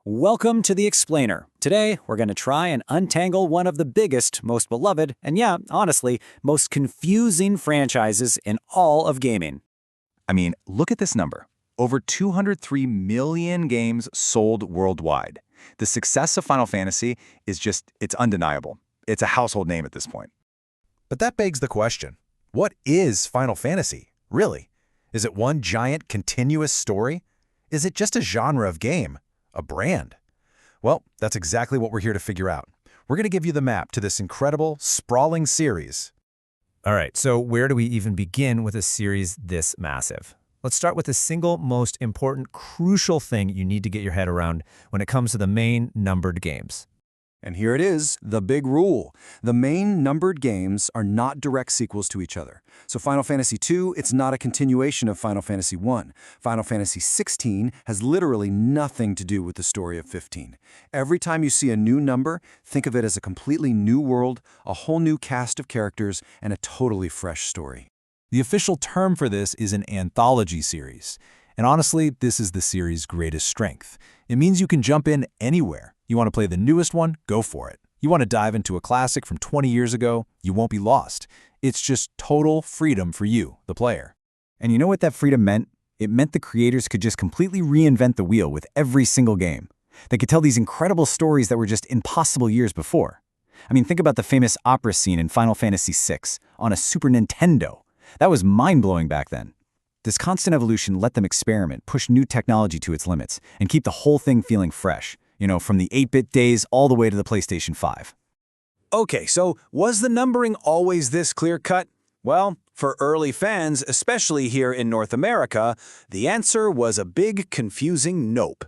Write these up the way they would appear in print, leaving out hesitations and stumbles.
Welcome to The Explainer. Today, we're going to try and untangle one of the biggest, most beloved, and yeah, honestly, most confusing franchises in all of gaming. I mean, look at this number. Over 203 million games sold worldwide. The success of Final Fantasy it's undeniable. It's a household name at this point. But that begs the question, what is Final Fantasy, really? Is it one giant, continuous story? Is it just a genre of game? A brand? Well, that's exactly what we're here to figure out. We're going to give you the map to this incredible, sprawling series. All right, so where do we even begin with a series this massive? Let's start with the single most important, crucial thing you need to get your head around when it comes to the main numbered games. And here it is, the big rule. The main numbered games are not direct sequels to each other. So Final Fantasy II, it's not a continuation of Final Fantasy I. Final Fantasy XVI has literally nothing to do with the story of 15. Every time you see a new number, think of it as a completely new world, a whole new cast of characters, and a totally fresh story. The official term for this is an anthology series. And honestly, this is the series' greatest strength. It means you can jump in anywhere. You want to play the newest one? Go for it. You want to dive into a classic from 20 years ago? You won't be lost. It's just total freedom for you, the player. And you know what that freedom meant? It meant the creators could just completely reinvent the wheel with every single game. They could tell these incredible stories that were just impossible years before. I mean, think about the famous opera scene in Final Fantasy VI on a Super Nintendo. That was mind-blowing back then. This constant evolution let them experiment, push new technology to its limits, and keep the whole thing feeling fresh. You know, from the 8-bit days all the way to the PlayStation 5. Okay, so was the numbering always this clear-cut? Well, for early fans, especially here in North America, the answer was a big, confusing nope.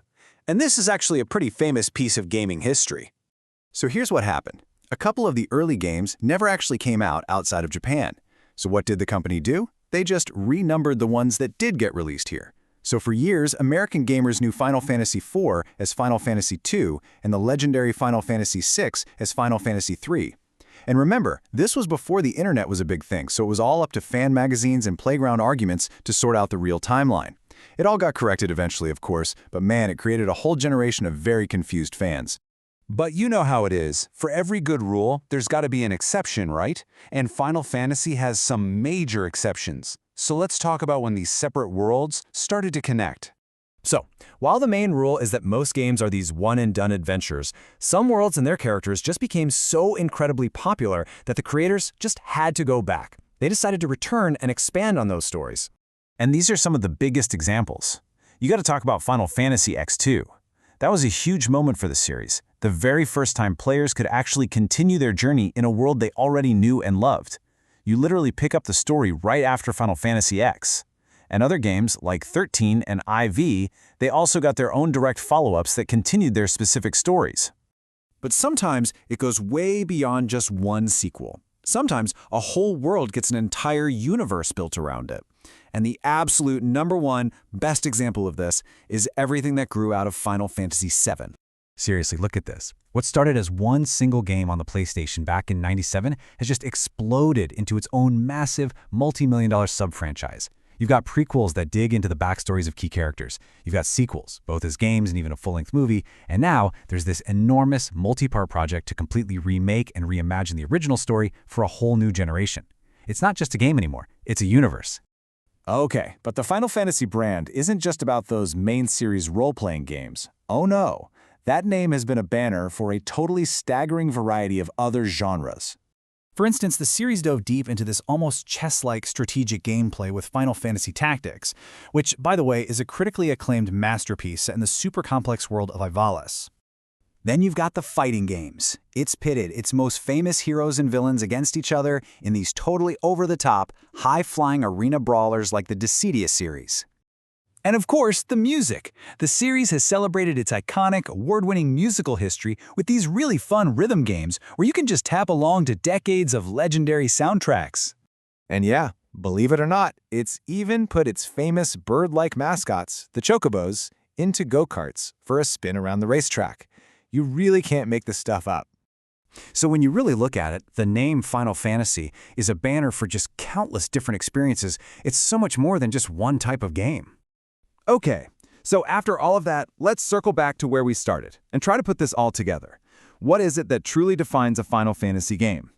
And this is actually a pretty famous piece of gaming history. So here's what happened. A couple of the early games never actually came out outside of Japan. So what did the company do? They just renumbered the ones that did get released here. So for years, American gamers knew Final Fantasy IV as Final Fantasy II and the legendary Final Fantasy VI as Final Fantasy III. And remember, this was before the internet was a big thing, so it was all up to fan magazines and playground arguments to sort out the real timeline. It all got corrected eventually, of course, but man, it created a whole generation of very confused fans. But you know how it is. For every good rule, there's got to be an exception, right? And Final Fantasy has some major exceptions. So let's talk about when these separate worlds started to connect. So, while the main rule is that most games are these one-and-done adventures, some worlds and their characters just became so incredibly popular that the creators just had to go back. They decided to return and expand on those stories. And these are some of the biggest examples. You got to talk about Final Fantasy X2. That was a huge moment for the series. The very first time players could actually continue their journey in a world they already knew and loved. You literally pick up the story right after Final Fantasy X. And other games, like 13 and IV, they also got their own direct follow-ups that continued their specific stories. But sometimes it goes way beyond just one sequel. Sometimes a whole world gets an entire universe built around it. And the absolute #1 best example of this is everything that grew out of Final Fantasy VII. Seriously, look at this. What started as one single game on the PlayStation back in '97 has just exploded into its own massive, multi-million-dollar sub-franchise. You've got prequels that dig into the backstories of key characters. You've got sequels, both as games and even a full-length movie. And now, there's this enormous, multi-part project to completely remake and reimagine the original story for a whole new generation. It's not just a game anymore, it's a universe. Okay, but the Final Fantasy brand isn't just about those main series role-playing games. Oh no. That name has been a banner for a totally staggering variety of other genres. For instance, the series dove deep into this almost chess-like strategic gameplay with Final Fantasy Tactics, which, by the way, is a critically acclaimed masterpiece set in the super complex world of Ivalice. Then you've got the fighting games. It's pitted its most famous heroes and villains against each other in these totally over-the-top, high-flying arena brawlers like the Dissidia series. And of course, the music. The series has celebrated its iconic, award-winning musical history with these really fun rhythm games where you can just tap along to decades of legendary soundtracks. And yeah, believe it or not, it's even put its famous bird-like mascots, the Chocobos, into go-karts for a spin around the racetrack. You really can't make this stuff up. So when you really look at it, the name Final Fantasy is a banner for just countless different experiences. It's so much more than just one type of game. Okay, So after all of that, let's circle back to where we started and try to put this all together. What is it that truly defines a Final Fantasy game?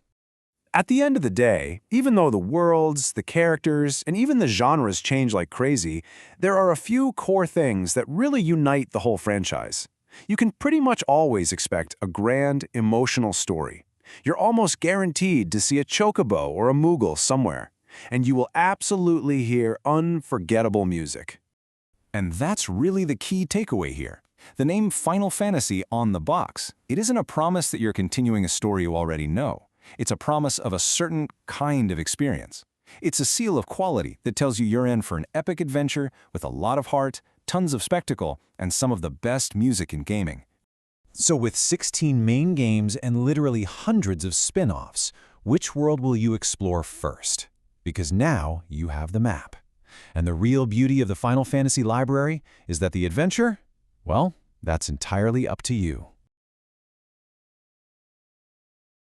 At the end of the day, even though the worlds, the characters, and even the genres change like crazy, there are a few core things that really unite the whole franchise. You can pretty much always expect a grand, emotional story. You're almost guaranteed to see a chocobo or a Moogle somewhere, and you will absolutely hear unforgettable music. And that's really the key takeaway here. The name Final Fantasy on the box, it isn't a promise that you're continuing a story you already know. It's a promise of a certain kind of experience. It's a seal of quality that tells you you're in for an epic adventure with a lot of heart, tons of spectacle, and some of the best music in gaming. So with 16 main games and literally hundreds of spin-offs, which world will you explore first? Because now you have the map. And the real beauty of the Final Fantasy library is that the adventure, well, that's entirely up to you.